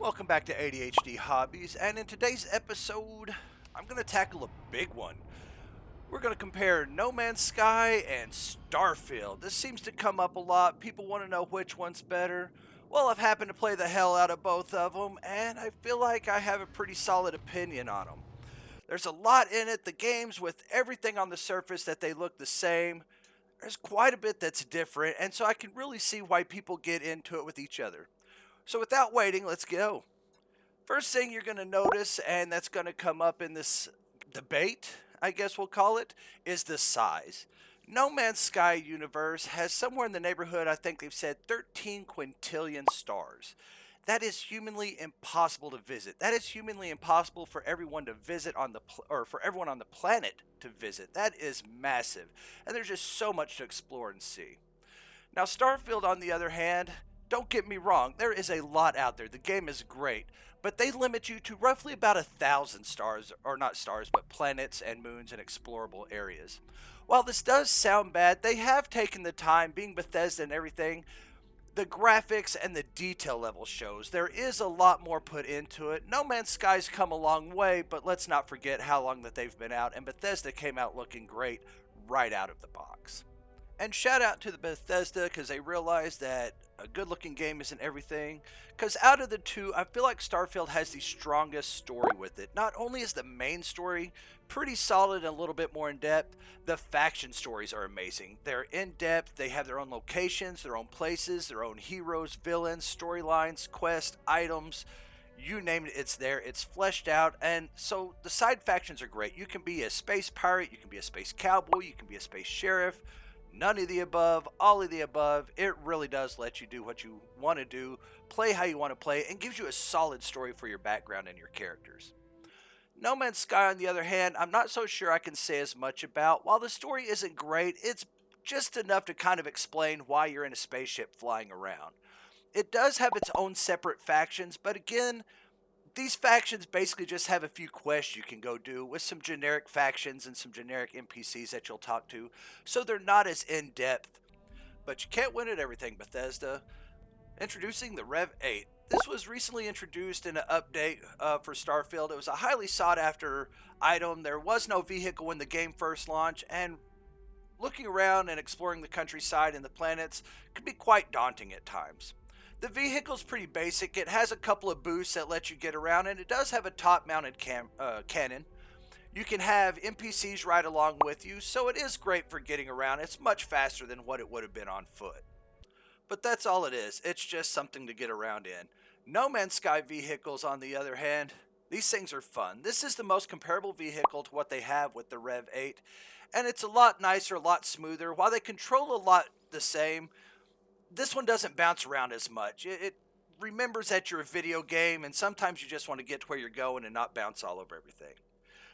Welcome back to ADHD Hobbies, and in today's episode, I'm going to tackle a big one. We're going to compare No Man's Sky and Starfield. This seems to come up a lot. People want to know which one's better. Well, I've happened to play the hell out of both of them, and I feel like I have a pretty solid opinion on them. There's a lot in it. The games, with everything on the surface that they look the same, there's quite a bit that's different, and so I can really see why people get into it with each other. So without waiting, let's go. First thing you're going to notice, and that's going to come up in this debate, I guess we'll call it, is the size. No Man's Sky universe has somewhere in the neighborhood, I think they've said 13 quintillion stars. That is humanly impossible to visit. That is humanly impossible for everyone to visit on the or for everyone on the planet to visit. That is massive, and there's just so much to explore and see. Now, Starfield, on the other hand, don't get me wrong, there is a lot out there. The game is great, but they limit you to roughly about 1,000 stars, or not stars, but planets and moons and explorable areas. While this does sound bad, they have taken the time, being Bethesda and everything, the graphics and the detail level shows. There is a lot more put into it. No Man's Sky's come a long way, but let's not forget how long that they've been out, and Bethesda came out looking great right out of the box. And shout out to the Bethesda because they realized that a good looking game isn't everything. Because out of the two, I feel like Starfield has the strongest story with it. Not only is the main story pretty solid and a little bit more in depth, the faction stories are amazing. They're in depth, they have their own locations, their own places, their own heroes, villains, storylines, quests, items. You name it, it's there. It's fleshed out, and so the side factions are great. You can be a space pirate, you can be a space cowboy, you can be a space sheriff. None of the above, all of the above. It really does let you do what you want to do, play how you want to play, and gives you a solid story for your background and your characters. No Man's Sky, on the other hand, I'm not so sure I can say as much about. While the story isn't great, it's just enough to kind of explain why you're in a spaceship flying around. It does have its own separate factions, but again, these factions basically just have a few quests you can go do with some generic factions and some generic NPCs that you'll talk to, so they're not as in depth. But you can't win at everything, Bethesda. Introducing the Rev 8. This was recently introduced in an update for Starfield. It was a highly sought after item. There was no vehicle when the game first launched, and looking around and exploring the countryside and the planets could be quite daunting at times. The vehicle's pretty basic. It has a couple of boosts that let you get around, and it does have a top-mounted cannon. You can have NPCs ride along with you, so it is great for getting around. It's much faster than what it would have been on foot. But that's all it is. It's just something to get around in. No Man's Sky vehicles, on the other hand, these things are fun. This is the most comparable vehicle to what they have with the Rev 8, and it's a lot nicer, a lot smoother. While they control a lot the same, this one doesn't bounce around as much. It remembers that you're a video game, and sometimes you just want to get to where you're going and not bounce all over everything.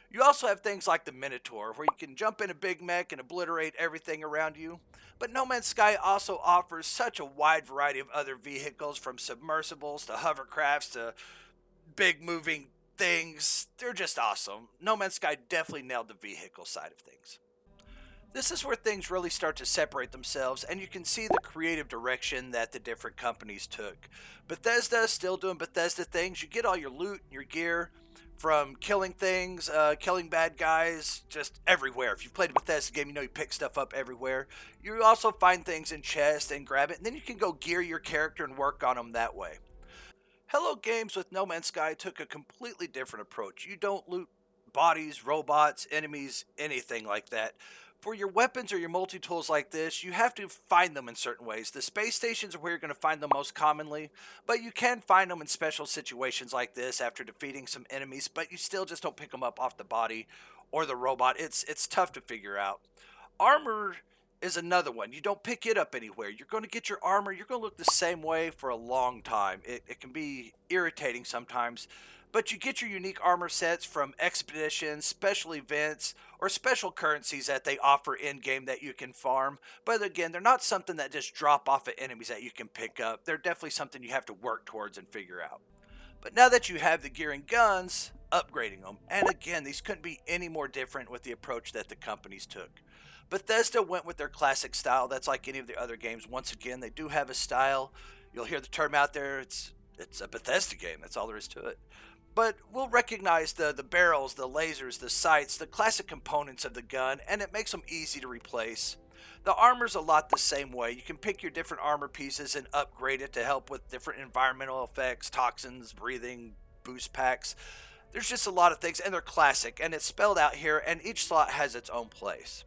You also have things like the Minotaur, where you can jump in a big mech and obliterate everything around you. But No Man's Sky also offers such a wide variety of other vehicles, from submersibles to hovercrafts to big moving things. They're just awesome. No Man's Sky definitely nailed the vehicle side of things. This is where things really start to separate themselves, and you can see the creative direction that the different companies took. Bethesda is still doing Bethesda things. You get all your loot and your gear from killing things, killing bad guys, just everywhere. If you've played a Bethesda game, you know you pick stuff up everywhere. You also find things in chests and grab it, and then you can go gear your character and work on them that way. Hello Games with No Man's Sky took a completely different approach. You don't loot bodies, robots, enemies, anything like that. For your weapons or your multi-tools like this, you have to find them in certain ways. The space stations are where you're going to find them most commonly, but you can find them in special situations like this after defeating some enemies, but you still just don't pick them up off the body or the robot. It's tough to figure out. Armor is another one. You don't pick it up anywhere. You're going to get your armor. You're going to look the same way for a long time. It can be irritating sometimes, but you get your unique armor sets from expeditions, special events, or special currencies that they offer in-game that you can farm. But again, they're not something that just drop off at enemies that you can pick up. They're definitely something you have to work towards and figure out. But now that you have the gear and guns, upgrading them. And again, these couldn't be any more different with the approach that the companies took. Bethesda went with their classic style. That's like any of the other games. Once again, they do have a style. You'll hear the term out there. It's It's a Bethesda game. That's all there is to it. But we'll recognize the barrels, the lasers, the sights, the classic components of the gun, and it makes them easy to replace. The armor's a lot the same way. You can pick your different armor pieces and upgrade it to help with different environmental effects, toxins, breathing, boost packs. There's just a lot of things, and they're classic, and it's spelled out here, and each slot has its own place.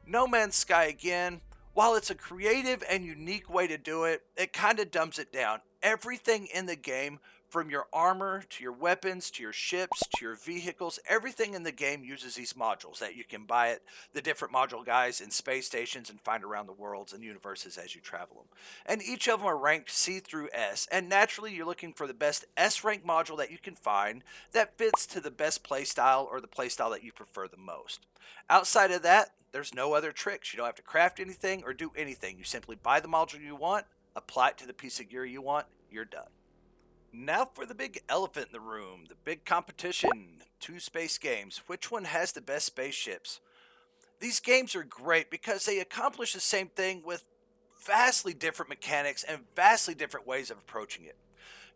No Man's Sky again, while it's a creative and unique way to do it, it kind of dumbs it down. Everything in the game, from your armor to your weapons to your ships to your vehicles, everything in the game uses these modules that you can buy at the different module guys in space stations and find around the worlds and universes as you travel them. And each of them are ranked C through S, and naturally you're looking for the best S rank module that you can find that fits to the best playstyle or the playstyle that you prefer the most. Outside of that, there's no other tricks. You don't have to craft anything or do anything. You simply buy the module you want, apply it to the piece of gear you want, you're done. Now for the big elephant in the room, the big competition. Two space games. Which one has the best spaceships? These games are great because they accomplish the same thing with vastly different mechanics and vastly different ways of approaching it.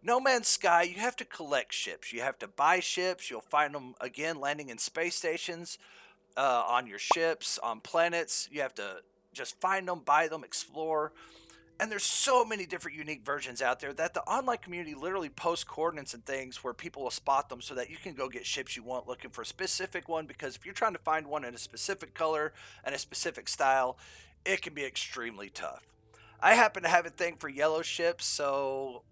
No Man's Sky, you have to collect ships. You have to buy ships. You'll find them again landing in space stations, on your ships, on planets. You have to just find them, buy them, explore. And there's so many different unique versions out there that the online community literally posts coordinates and things where people will spot them so that you can go get ships you want looking for a specific one, because if you're trying to find one in a specific color and a specific style, it can be extremely tough. I happen to have a thing for yellow ships, so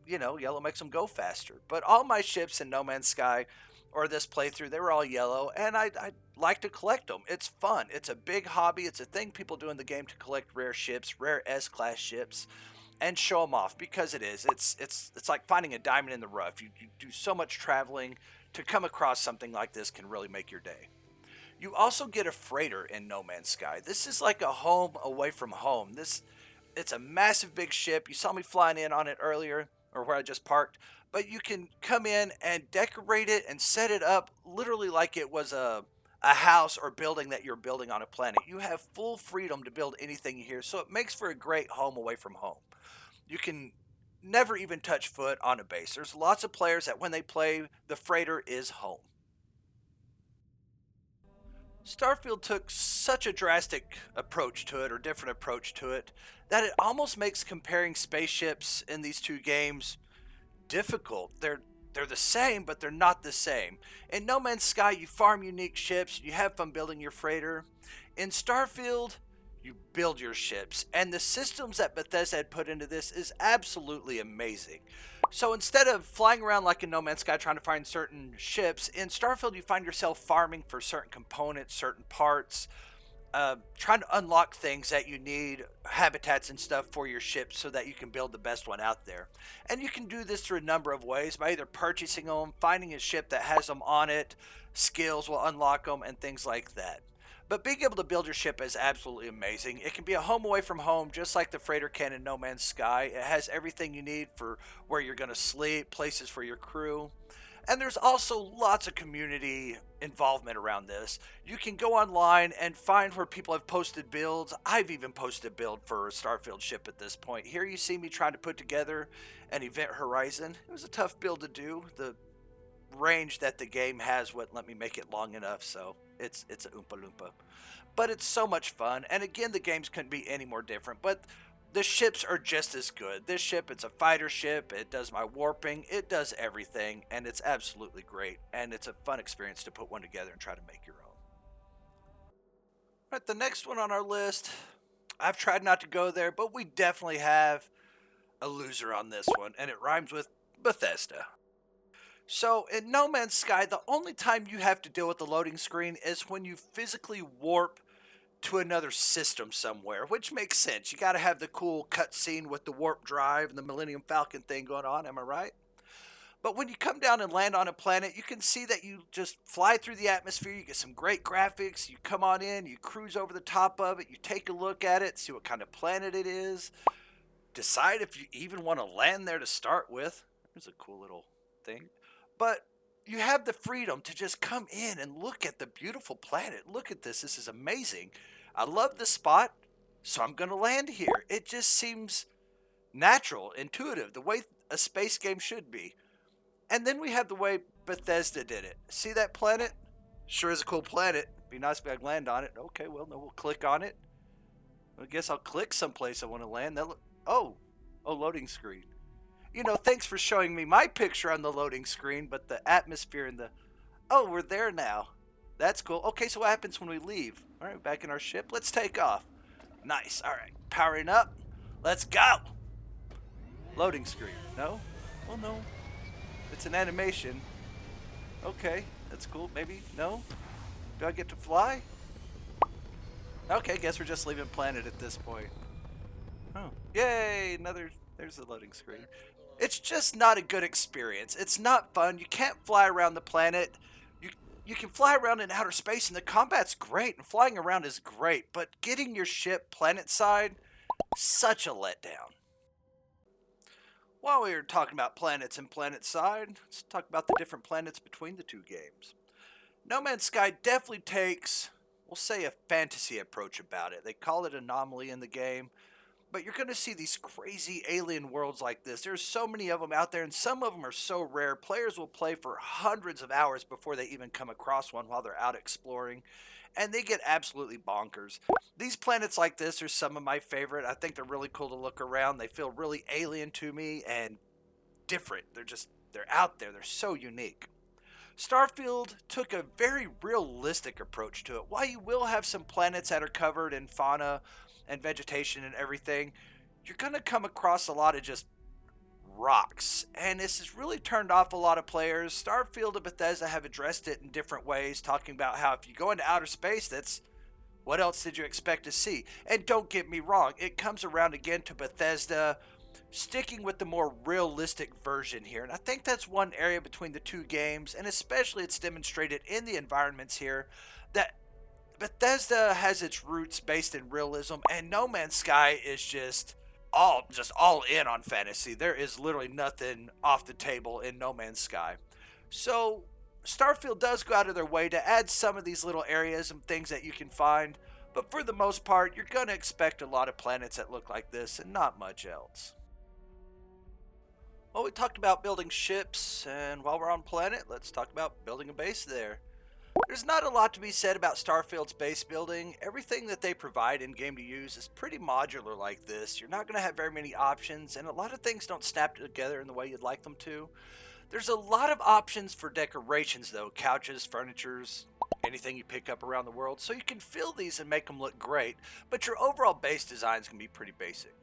yellow makes them go faster. But all my ships in No Man's Sky or this playthrough, they were all yellow, and I like to collect them. It's fun. It's a big hobby. It's a thing people do in the game to collect rare ships, rare S-class ships, and show them off because it is. It's like finding a diamond in the rough. You do so much traveling to come across something like this can really make your day. You also get a freighter in No Man's Sky. This is like a home away from home. It's a massive big ship. You saw me flying in on it earlier, or where I just parked. But you can come in and decorate it and set it up literally like it was a house or building that you're building on a planet. You have full freedom to build anything here, so it makes for a great home away from home. You can never even touch foot on a base. There's lots of players that when they play, the freighter is home. Starfield took such a drastic approach to it, or different approach to it, that it almost makes comparing spaceships in these two games difficult. They're the same, but they're not the same. In No Man's Sky, you farm unique ships, you have fun building your freighter. In Starfield, you build your ships, and the systems that Bethesda had put into this is absolutely amazing. So instead of flying around like in No Man's Sky trying to find certain ships, in Starfield you find yourself farming for certain components, certain parts, trying to unlock things that you need, habitats and stuff for your ship so that you can build the best one out there. And you can do this through a number of ways by either purchasing them, finding a ship that has them on it, skills will unlock them, and things like that. But being able to build your ship is absolutely amazing. It can be a home away from home, just like the freighter can in No Man's Sky. It has everything you need for where you're going to sleep, places for your crew. And there's also lots of community involvement around this. You can go online and find where people have posted builds. I've even posted a build for a Starfield ship at this point. Here you see me trying to put together an Event Horizon. It was a tough build to do. The range that the game has wouldn't let me make it long enough, so it's a Oompa Loompa. But it's so much fun, and again, the games couldn't be any more different. But the ships are just as good. This ship, it's a fighter ship. It does my warping. It does everything, and it's absolutely great. And it's a fun experience to put one together and try to make your own. Right, the next one on our list, I've tried not to go there, but we definitely have a loser on this one, and it rhymes with Bethesda. So in No Man's Sky, the only time you have to deal with the loading screen is when you physically warp to another system somewhere, which makes sense. You got to have the cool cutscene with the warp drive and the Millennium Falcon thing going on, am I right? But when you come down and land on a planet, you can see that you just fly through the atmosphere. You get some great graphics. You come on in, you cruise over the top of it, you take a look at it, see what kind of planet it is, decide if you even want to land there to start with. There's a cool little thing. But you have the freedom to just come in and look at the beautiful planet. Look at this. This is amazing. I love the spot, so I'm going to land here. It just seems natural, intuitive. The way a space game should be. And then we have the way Bethesda did it. See that planet? Sure is a cool planet. Be nice if I could land on it. Okay, well, no, we'll click on it. I guess I'll click someplace I want to land. Oh, loading screen. Thanks for showing me my picture on the loading screen, but the atmosphere and oh, we're there now. That's cool. Okay, so what happens when we leave? All right, back in our ship. Let's take off. Nice. All right, powering up. Let's go. Loading screen. No? Well, no. It's an animation. Okay, that's cool. Maybe. No? Do I get to fly? Okay, guess we're just leaving planet at this point. Oh, yay! There's the loading screen. It's just not a good experience. It's not fun. You can't fly around the planet. You can fly around in outer space, and the combat's great, and flying around is great, but getting your ship planet side, such a letdown. While we were talking about planets and planet side, let's talk about the different planets between the two games. No Man's Sky definitely takes, we'll say, a fantasy approach about it. They call it anomaly in the game, but you're going to see these crazy alien worlds like this. There's so many of them out there, and some of them are so rare. Players will play for hundreds of hours before they even come across one while they're out exploring, and they get absolutely bonkers. These planets like this are some of my favorite. I think they're really cool to look around. They feel really alien to me and different. They're out there. They're so unique. Starfield took a very realistic approach to it. While you will have some planets that are covered in fauna and vegetation and everything, you're going to come across a lot of just rocks. And this has really turned off a lot of players. Starfield and Bethesda have addressed it in different ways, talking about how if you go into outer space, that's what else did you expect to see? And don't get me wrong, it comes around again to Bethesda sticking with the more realistic version here. And I think that's one area between the two games, and especially it's demonstrated in the environments here, that Bethesda has its roots based in realism, and No Man's Sky is just all in on fantasy. There is literally nothing off the table in No Man's Sky. So Starfield does go out of their way to add some of these little areas and things that you can find, but for the most part, you're going to expect a lot of planets that look like this and not much else. Well, we talked about building ships, and while we're on planet, let's talk about building a base there. There's not a lot to be said about Starfield's base building. Everything that they provide in-game to use is pretty modular like this. You're not going to have very many options, and a lot of things don't snap together in the way you'd like them to. There's a lot of options for decorations though, couches, furnitures, anything you pick up around the world, so you can fill these and make them look great, but your overall base design is going to be pretty basic.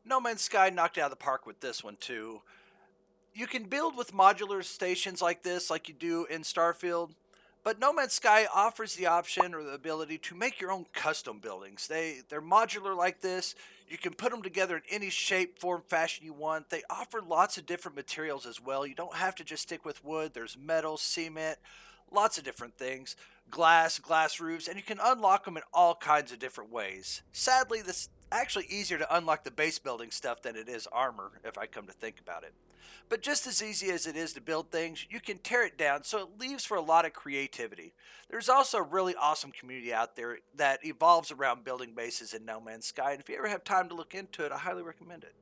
No Man's Sky knocked it out of the park with this one too. You can build with modular stations like this, like you do in Starfield, but No Man's Sky offers the option or the ability to make your own custom buildings. They're modular like this. You can put them together in any shape, form, fashion you want. They offer lots of different materials as well. You don't have to just stick with wood. There's metal, cement, lots of different things. Glass roofs, and you can unlock them in all kinds of different ways. Sadly, this is actually easier to unlock the base building stuff than it is armor, if I come to think about it. But just as easy as it is to build things, you can tear it down, so it leaves for a lot of creativity. There's also a really awesome community out there that evolves around building bases in No Man's Sky, and if you ever have time to look into it, I highly recommend it.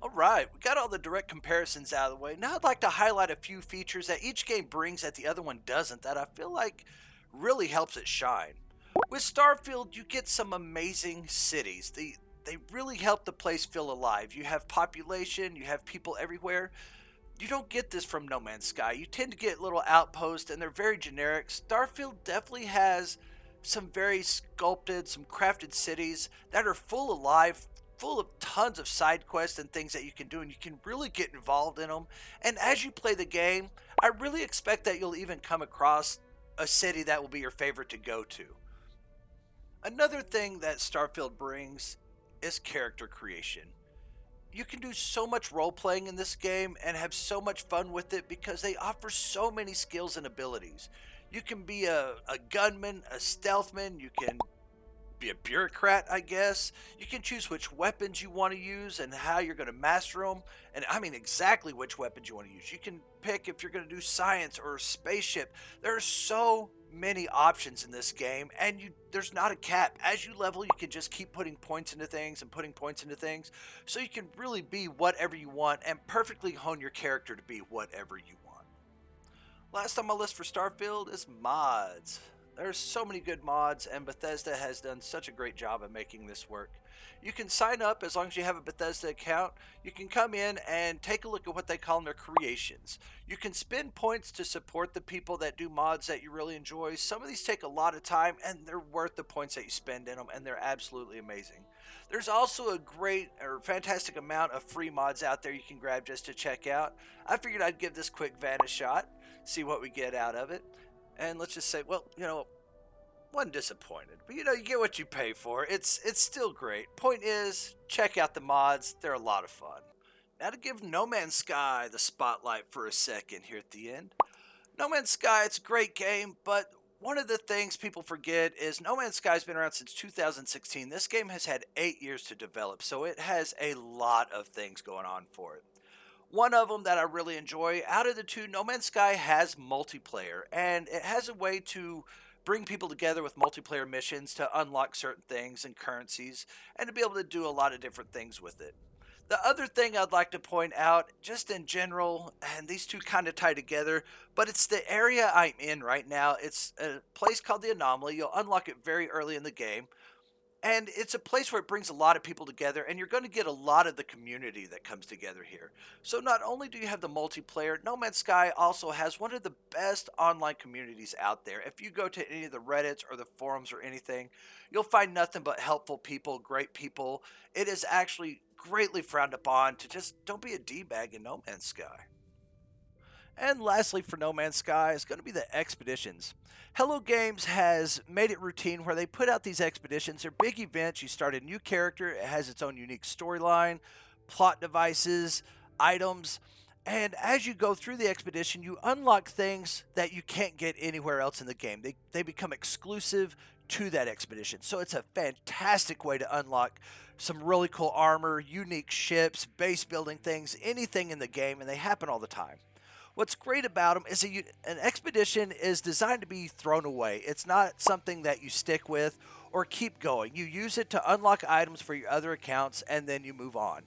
Alright, we got all the direct comparisons out of the way. Now I'd like to highlight a few features that each game brings that the other one doesn't, that I feel like really helps it shine. With Starfield, you get some amazing cities. They really help the place feel alive. You have population, you have people everywhere. You don't get this from No Man's Sky. You tend to get little outposts, and they're very generic. Starfield definitely has some very sculpted, some crafted cities that are full alive, full of tons of side quests and things that you can do, and you can really get involved in them. And as you play the game, I really expect that you'll even come across a city that will be your favorite to go to. Another thing that Starfield brings is character creation. You can do so much role playing in this game and have so much fun with it because they offer so many skills and abilities. You can be a gunman, a stealthman, you can be a bureaucrat, I guess. You can choose which weapons you want to use and how you're going to master them. And I mean exactly which weapons you want to use. You can pick if you're going to do science or a spaceship. There are so many options in this game, and there's not a cap. As you level, you can just keep putting points into things and putting points into things, so you can really be whatever you want and perfectly hone your character to be whatever you want. Last on my list for Starfield is mods. There's so many good mods, and Bethesda has done such a great job of making this work. You can sign up as long as you have a Bethesda account. You can come in and take a look at what they call their creations. You can spend points to support the people that do mods that you really enjoy. Some of these take a lot of time, and they're worth the points that you spend in them, and they're absolutely amazing. There's also a great or fantastic amount of free mods out there you can grab just to check out. I figured I'd give this quick van a shot, see what we get out of it. And let's just say, well, wasn't disappointed. But you get what you pay for. It's still great. Point is, check out the mods. They're a lot of fun. Now to give No Man's Sky the spotlight for a second here at the end. No Man's Sky, it's a great game, but one of the things people forget is No Man's Sky's been around since 2016. This game has had 8 years to develop, so it has a lot of things going on for it. One of them that I really enjoy, out of the two, No Man's Sky has multiplayer, and it has a way to bring people together with multiplayer missions to unlock certain things and currencies, and to be able to do a lot of different things with it. The other thing I'd like to point out, just in general, and these two kind of tie together, but it's the area I'm in right now. It's a place called the Anomaly. You'll unlock it very early in the game. And it's a place where it brings a lot of people together, and you're going to get a lot of the community that comes together here. So not only do you have the multiplayer, No Man's Sky also has one of the best online communities out there. If you go to any of the Reddits or the forums or anything, you'll find nothing but helpful people, great people. It is actually greatly frowned upon to just don't be a D-bag in No Man's Sky. And lastly, for No Man's Sky, is going to be the expeditions. Hello Games has made it routine where they put out these expeditions. They're big events. You start a new character, it has its own unique storyline, plot devices, items, and as you go through the expedition, you unlock things that you can't get anywhere else in the game. They become exclusive to that expedition. So it's a fantastic way to unlock some really cool armor, unique ships, base building things, anything in the game, and they happen all the time. What's great about them is that an expedition is designed to be thrown away. It's not something that you stick with or keep going. You use it to unlock items for your other accounts, and then you move on.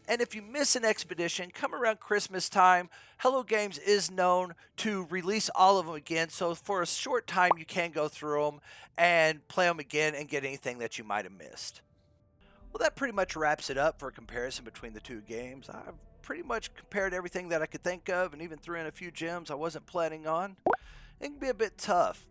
And if you miss an expedition, come around Christmas time, Hello Games is known to release all of them again. So for a short time, you can go through them and play them again and get anything that you might have missed. Well, that pretty much wraps it up for a comparison between the two games. I've pretty much compared everything that I could think of and even threw in a few gems I wasn't planning on. It can be a bit tough.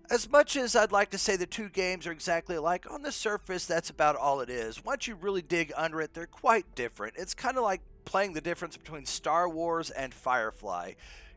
As much as I'd like to say the two games are exactly alike, on the surface that's about all it is. Once you really dig under it, they're quite different. It's kind of like playing the difference between Star Wars and Firefly.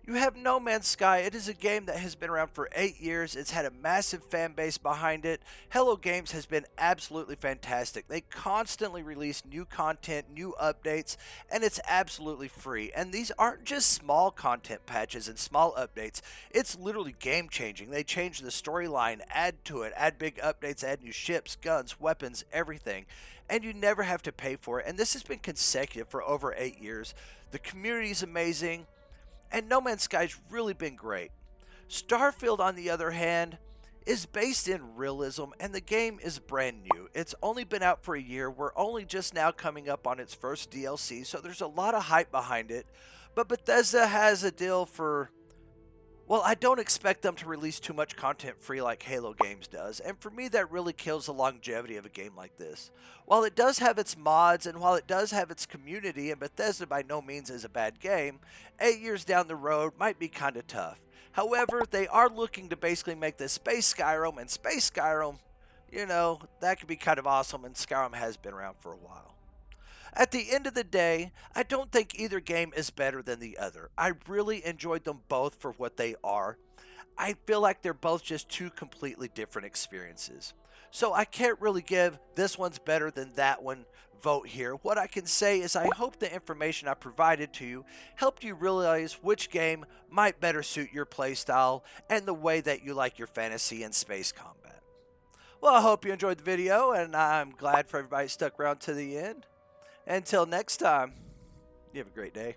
You have No Man's Sky. It is a game that has been around for 8 years. It's had a massive fan base behind it. Hello Games has been absolutely fantastic. They constantly release new content, new updates, and it's absolutely free. And these aren't just small content patches and small updates. It's literally game changing. They change the storyline, add to it, add big updates, add new ships, guns, weapons, everything. And you never have to pay for it. And this has been consecutive for over 8 years. The community is amazing. And No Man's Sky's really been great. Starfield, on the other hand, is based in realism, and the game is brand new. It's only been out for a year. We're only just now coming up on its first DLC, so there's a lot of hype behind it. But Bethesda has a deal for... Well, I don't expect them to release too much content free like Halo Games does, and for me that really kills the longevity of a game like this. While it does have its mods, and while it does have its community, and Bethesda by no means is a bad game, 8 years down the road might be kinda tough. However, they are looking to basically make this Space Skyrim, and Space Skyrim, that could be kind of awesome, and Skyrim has been around for a while. At the end of the day, I don't think either game is better than the other. I really enjoyed them both for what they are. I feel like they're both just two completely different experiences. So I can't really give this one's better than that one vote here. What I can say is I hope the information I provided to you helped you realize which game might better suit your playstyle and the way that you like your fantasy and space combat. Well, I hope you enjoyed the video, and I'm glad for everybody stuck around to the end. Until next time, you have a great day.